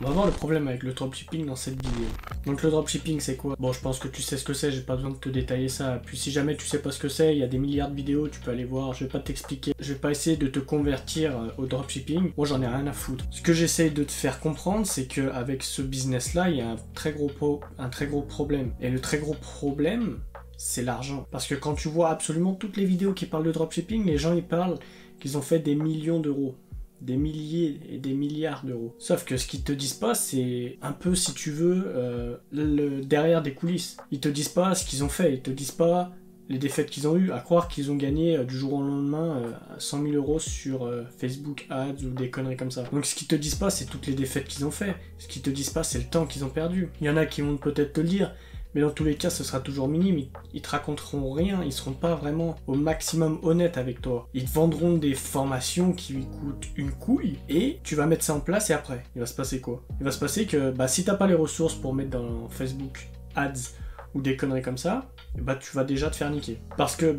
On va voir le problème avec le dropshipping dans cette vidéo. Donc le dropshipping c'est quoi? Bon, je pense que tu sais ce que c'est, j'ai pas besoin de te détailler ça. Puis si jamais tu sais pas ce que c'est, il y a des milliards de vidéos, tu peux aller voir, je vais pas t'expliquer. Je vais pas essayer de te convertir au dropshipping. Moi j'en ai rien à foutre. Ce que j'essaye de te faire comprendre, c'est que avec ce business là, il y a un très gros problème. Et le très gros problème, c'est l'argent. Parce que quand tu vois absolument toutes les vidéos qui parlent de dropshipping, les gens ils parlent qu'ils ont fait des millions d'euros. Des milliers et des milliards d'euros. Sauf que ce qu'ils te disent pas, c'est un peu, si tu veux, le derrière des coulisses. Ils te disent pas ce qu'ils ont fait, ils te disent pas les défaites qu'ils ont eues, à croire qu'ils ont gagné du jour au lendemain 100 000 euros sur Facebook Ads ou des conneries comme ça. Donc ce qu'ils te disent pas, c'est toutes les défaites qu'ils ont fait. Ce qu'ils te disent pas, c'est le temps qu'ils ont perdu. Il y en a qui vont peut-être te le dire, mais dans tous les cas, ce sera toujours minime. Ils te raconteront rien, ils seront pas vraiment au maximum honnêtes avec toi. Ils te vendront des formations qui lui coûtent une couille, et tu vas mettre ça en place, et après, il va se passer quoi? Il va se passer que, si t'as pas les ressources pour mettre dans Facebook Ads ou des conneries comme ça, tu vas déjà te faire niquer. Parce que,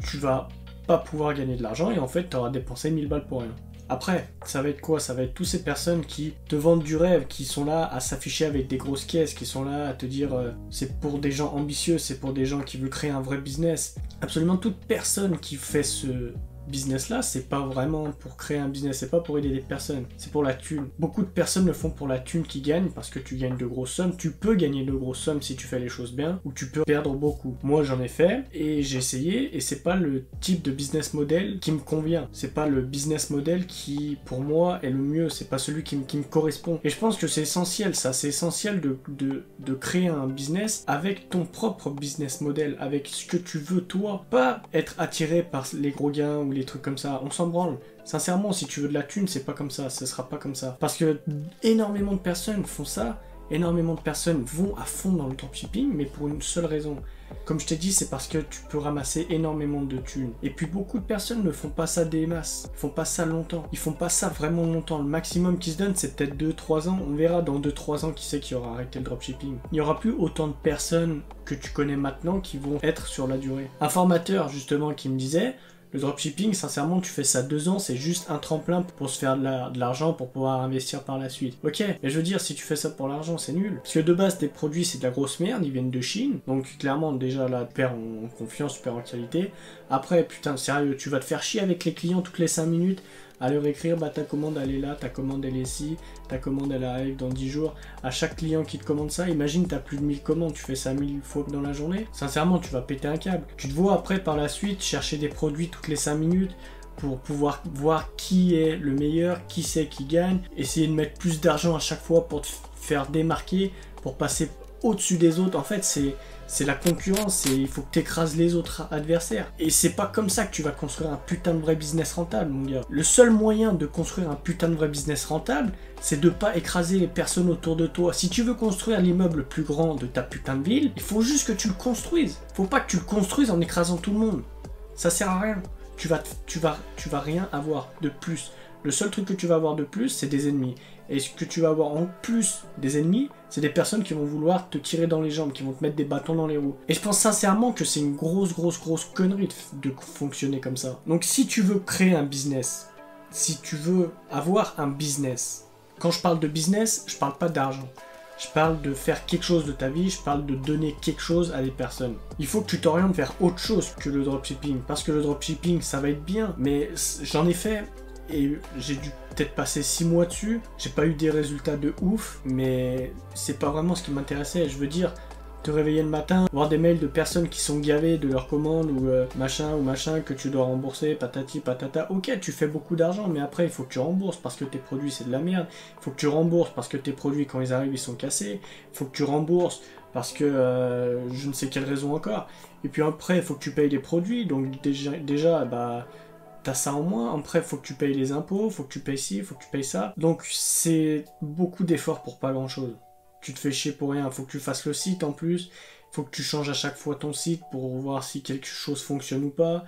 tu vas pas pouvoir gagner de l'argent, et en fait, t'auras dépensé 1000 balles pour rien. Après, ça va être quoi? Ça va être toutes ces personnes qui te vendent du rêve, qui sont là à s'afficher avec des grosses caisses, qui sont là à te dire c'est pour des gens ambitieux, c'est pour des gens qui veulent créer un vrai business. Absolument toute personne qui fait ce business là, c'est pas vraiment pour créer un business, c'est pas pour aider des personnes, c'est pour la thune. Beaucoup de personnes le font pour la thune qu'ils gagnent, parce que tu gagnes de grosses sommes. Tu peux gagner de grosses sommes si tu fais les choses bien, ou tu peux perdre beaucoup. Moi j'en ai fait, et j'ai essayé, et c'est pas le type de business model qui me convient. C'est pas le business model qui, pour moi, est le mieux, c'est pas celui qui me correspond. Et je pense que c'est essentiel ça, c'est essentiel de créer un business avec ton propre business model, avec ce que tu veux toi, pas être attiré par les gros gains ou les trucs comme ça, on s'en branle. Sincèrement, si tu veux de la thune, c'est pas comme ça, ce sera pas comme ça. Parce que énormément de personnes font ça, énormément de personnes vont à fond dans le dropshipping, mais pour une seule raison. Comme je t'ai dit, c'est parce que tu peux ramasser énormément de thunes. Et puis beaucoup de personnes ne font pas ça des masses, ils font pas ça longtemps, ils font pas ça vraiment longtemps. Le maximum qui se donne, c'est peut-être 2-3 ans. On verra dans 2-3 ans qui c'est qui aura arrêté le dropshipping. Il n'y aura plus autant de personnes que tu connais maintenant qui vont être sur la durée. Un formateur justement qui me disait, le dropshipping, sincèrement, tu fais ça 2 ans, c'est juste un tremplin pour se faire de l'argent pour pouvoir investir par la suite. Ok, mais je veux dire, si tu fais ça pour l'argent, c'est nul. Parce que de base, tes produits, c'est de la grosse merde, ils viennent de Chine. Donc clairement, déjà là, tu perds en confiance, tu perds en qualité. Après, putain, sérieux, tu vas te faire chier avec les clients toutes les 5 minutes à leur écrire, ta commande elle est là, ta commande elle est ici, ta commande elle arrive dans 10 jours. À chaque client qui te commande ça, imagine t'as plus de 1000 commandes, tu fais ça 1000 fois dans la journée. Sincèrement, tu vas péter un câble. Tu te vois après par la suite chercher des produits toutes les 5 minutes pour pouvoir voir qui est le meilleur, qui c'est qui gagne, essayer de mettre plus d'argent à chaque fois pour te faire démarquer, pour passer au-dessus des autres. En fait, c'est la concurrence, il faut que tu écrases les autres adversaires. Et c'est pas comme ça que tu vas construire un putain de vrai business rentable, mon gars. Le seul moyen de construire un putain de vrai business rentable, c'est de pas écraser les personnes autour de toi. Si tu veux construire l'immeuble le plus grand de ta putain de ville, il faut juste que tu le construises. Faut pas que tu le construises en écrasant tout le monde. Ça sert à rien. Tu vas rien avoir de plus. Le seul truc que tu vas avoir de plus, c'est des ennemis. Et ce que tu vas avoir en plus des ennemis, c'est des personnes qui vont vouloir te tirer dans les jambes, qui vont te mettre des bâtons dans les roues. Et je pense sincèrement que c'est une grosse connerie de fonctionner comme ça. Donc si tu veux créer un business, si tu veux avoir un business, quand je parle de business, je parle pas d'argent. Je parle de faire quelque chose de ta vie, je parle de donner quelque chose à des personnes. Il faut que tu t'orientes vers autre chose que le dropshipping. Parce que le dropshipping, ça va être bien, mais j'en ai fait et j'ai dû peut-être passer 6 mois dessus. J'ai pas eu des résultats de ouf, mais c'est pas vraiment ce qui m'intéressait. Je veux dire, te réveiller le matin, voir des mails de personnes qui sont gavées de leurs commandes ou machin que tu dois rembourser, patati patata. Ok, tu fais beaucoup d'argent, mais après il faut que tu rembourses parce que tes produits c'est de la merde. Il faut que tu rembourses parce que tes produits quand ils arrivent ils sont cassés. Il faut que tu rembourses parce que je ne sais quelle raison encore. Et puis après il faut que tu payes les produits, donc déjà t'as ça en moins. Après il faut que tu payes les impôts, il faut que tu payes ci, il faut que tu payes ça. Donc c'est beaucoup d'efforts pour pas grand chose. Tu te fais chier pour rien, faut que tu fasses le site en plus, faut que tu changes à chaque fois ton site pour voir si quelque chose fonctionne ou pas,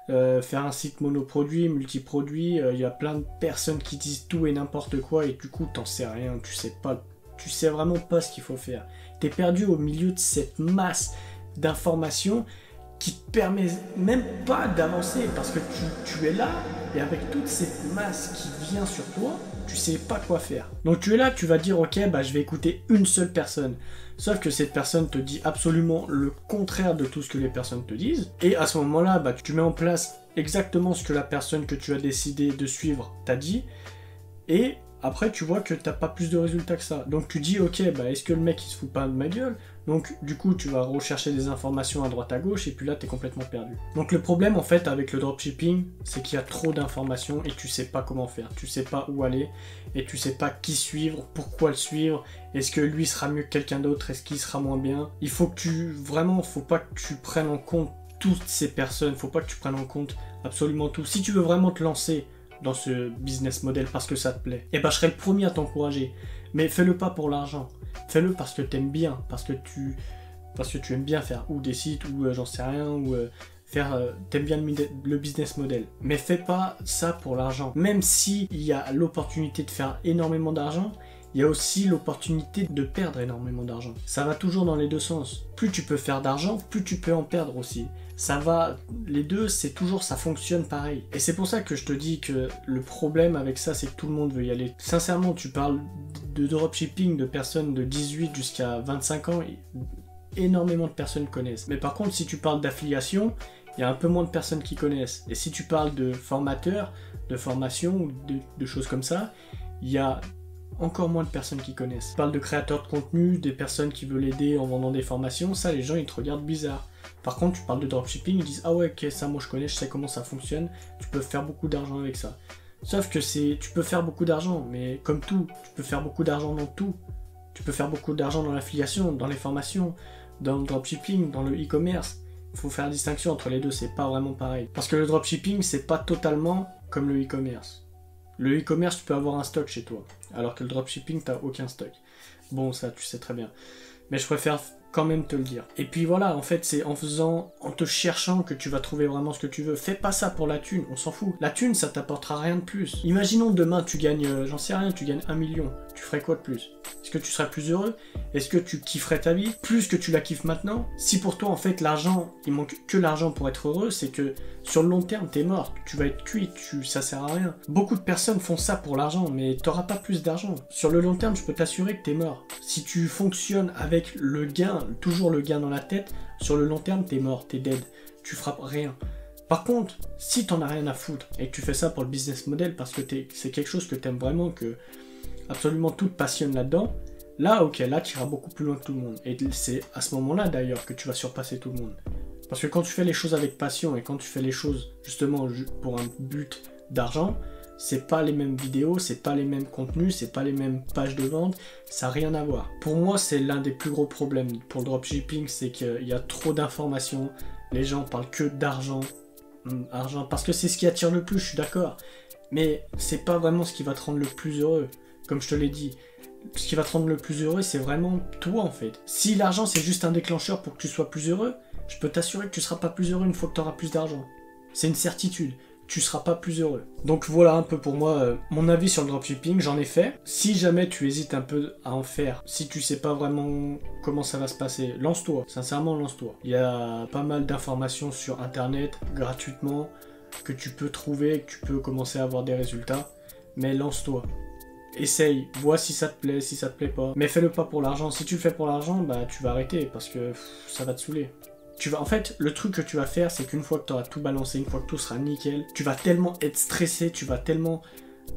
faire un site monoproduit, multiproduit, il y a plein de personnes qui disent tout et n'importe quoi et du coup t'en sais rien, tu sais vraiment pas ce qu'il faut faire. T'es perdu au milieu de cette masse d'informations qui te permet même pas d'avancer parce que tu es là et avec toute cette masse qui vient sur toi, tu sais pas quoi faire. Donc tu es là, tu vas dire ok, bah je vais écouter une seule personne. Sauf que cette personne te dit absolument le contraire de tout ce que les personnes te disent. Et à ce moment-là, bah tu mets en place exactement ce que la personne que tu as décidé de suivre t'a dit. Et après tu vois que t'as pas plus de résultats que ça. Donc tu dis ok, bah est-ce que le mec il se fout pas de ma gueule? Donc du coup tu vas rechercher des informations à droite à gauche et puis là t'es complètement perdu. Donc le problème en fait avec le dropshipping, c'est qu'il y a trop d'informations et tu sais pas comment faire, tu sais pas où aller et tu sais pas qui suivre, pourquoi le suivre, est-ce que lui sera mieux que quelqu'un d'autre, est-ce qu'il sera moins bien. Il faut que faut pas que tu prennes en compte toutes ces personnes, faut pas que tu prennes en compte absolument tout. Si tu veux vraiment te lancer dans ce business model parce que ça te plaît, et ben je serai le premier à t'encourager. Mais fais-le pas pour l'argent. Fais-le parce que t'aimes bien, parce que tu aimes bien faire ou des sites ou j'en sais rien, ou t'aimes bien le business model. Mais fais pas ça pour l'argent. Même si il y a l'opportunité de faire énormément d'argent, il y a aussi l'opportunité de perdre énormément d'argent. Ça va toujours dans les deux sens. Plus tu peux faire d'argent, plus tu peux en perdre aussi. Ça va, les deux, c'est toujours, ça fonctionne pareil. Et c'est pour ça que je te dis que le problème avec ça, c'est que tout le monde veut y aller. Sincèrement, tu parles de dropshipping de personnes de 18 jusqu'à 25 ans, énormément de personnes connaissent. Mais par contre, si tu parles d'affiliation, il y a un peu moins de personnes qui connaissent. Et si tu parles de formateurs, de formation ou de choses comme ça, il y a encore moins de personnes qui connaissent. Tu parles de créateurs de contenu, des personnes qui veulent aider en vendant des formations, ça les gens ils te regardent bizarre. Par contre tu parles de dropshipping, ils disent ah ouais ok ça moi je connais, je sais comment ça fonctionne, tu peux faire beaucoup d'argent avec ça. Sauf que tu peux faire beaucoup d'argent, mais comme tout, tu peux faire beaucoup d'argent dans tout. Tu peux faire beaucoup d'argent dans l'affiliation, dans les formations, dans le dropshipping, dans le e-commerce. Il faut faire la distinction entre les deux, c'est pas vraiment pareil. Parce que le dropshipping c'est pas totalement comme le e-commerce. Le e-commerce, tu peux avoir un stock chez toi, alors que le dropshipping, t'as aucun stock. Bon, ça, tu sais très bien. Mais je préfère quand même te le dire. Et puis voilà, en fait, c'est en te cherchant que tu vas trouver vraiment ce que tu veux. Fais pas ça pour la thune, on s'en fout. La thune, ça t'apportera rien de plus. Imaginons demain, tu gagnes, j'en sais rien, tu gagnes 1 million. Tu ferais quoi de plus? Est-ce que tu serais plus heureux? Est-ce que tu kifferais ta vie plus que tu la kiffes maintenant? Si pour toi, en fait, l'argent, il manque que l'argent pour être heureux, c'est que sur le long terme, t'es mort, tu vas être cuit, ça sert à rien. Beaucoup de personnes font ça pour l'argent, mais t'auras pas plus d'argent. Sur le long terme, je peux t'assurer que t'es mort. Si tu fonctionnes avec le gain, toujours le gain dans la tête, sur le long terme, t'es mort, t'es dead. Tu feras rien. Par contre, si t'en as rien à foutre et que tu fais ça pour le business model parce que c'est quelque chose que t'aimes vraiment, que absolument tout te passionne là-dedans, là, ok, là, tu iras beaucoup plus loin que tout le monde. Et c'est à ce moment-là, d'ailleurs, que tu vas surpasser tout le monde. Parce que quand tu fais les choses avec passion et quand tu fais les choses, justement, pour un but d'argent, c'est pas les mêmes vidéos, c'est pas les mêmes contenus, c'est pas les mêmes pages de vente, ça n'a rien à voir. Pour moi, c'est l'un des plus gros problèmes pour le dropshipping, c'est qu'il y a trop d'informations, les gens parlent que d'argent, parce que c'est ce qui attire le plus, je suis d'accord. Mais c'est pas vraiment ce qui va te rendre le plus heureux. Comme je te l'ai dit, ce qui va te rendre le plus heureux, c'est vraiment toi en fait. Si l'argent c'est juste un déclencheur pour que tu sois plus heureux, je peux t'assurer que tu seras pas plus heureux une fois que tu auras plus d'argent. C'est une certitude, tu seras pas plus heureux. Donc voilà un peu pour moi mon avis sur le dropshipping, j'en ai fait. Si jamais tu hésites un peu à en faire, si tu sais pas vraiment comment ça va se passer, lance-toi, sincèrement lance-toi. Il y a pas mal d'informations sur internet, gratuitement, que tu peux trouver, que tu peux commencer à avoir des résultats, mais lance-toi. Essaye, vois si ça te plaît pas. Mais fais-le pas pour l'argent. Si tu le fais pour l'argent, bah tu vas arrêter parce que ça va te saouler. En fait, le truc que tu vas faire, c'est qu'une fois que tu auras tout balancé, une fois que tout sera nickel, tu vas tellement être stressé, tu vas tellement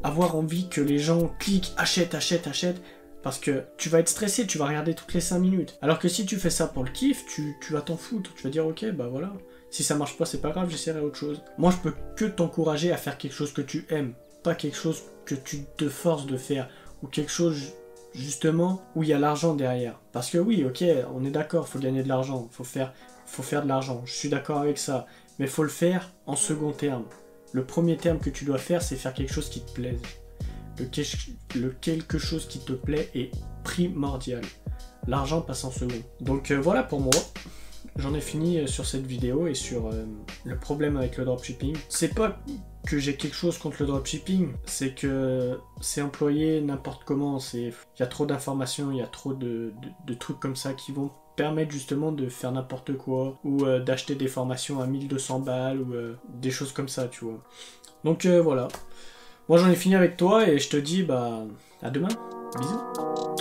avoir envie que les gens cliquent, achètent, parce que tu vas être stressé, tu vas regarder toutes les 5 minutes. Alors que si tu fais ça pour le kiff, tu vas t'en foutre, tu vas dire ok, bah voilà. Si ça marche pas, c'est pas grave, j'essaierai autre chose. Moi, je peux que t'encourager à faire quelque chose que tu aimes, pas quelque chose que tu te forces de faire, ou quelque chose justement où il y a l'argent derrière. Parce que oui, ok, on est d'accord, faut gagner de l'argent, faut faire de l'argent, je suis d'accord avec ça, mais faut le faire en second terme. Le premier terme que tu dois faire, c'est faire quelque chose qui te plaise. Le quelque chose qui te plaît est primordial. L'argent passe en second. Donc voilà pour moi. J'en ai fini sur cette vidéo et sur le problème avec le dropshipping. C'est pas que j'ai quelque chose contre le dropshipping, c'est que c'est employé n'importe comment. Il y a trop d'informations, il y a trop de trucs comme ça qui vont permettre justement de faire n'importe quoi, ou d'acheter des formations à 1200 balles, ou des choses comme ça, tu vois. Donc voilà. Moi j'en ai fini avec toi et je te dis bah à demain. Bisous.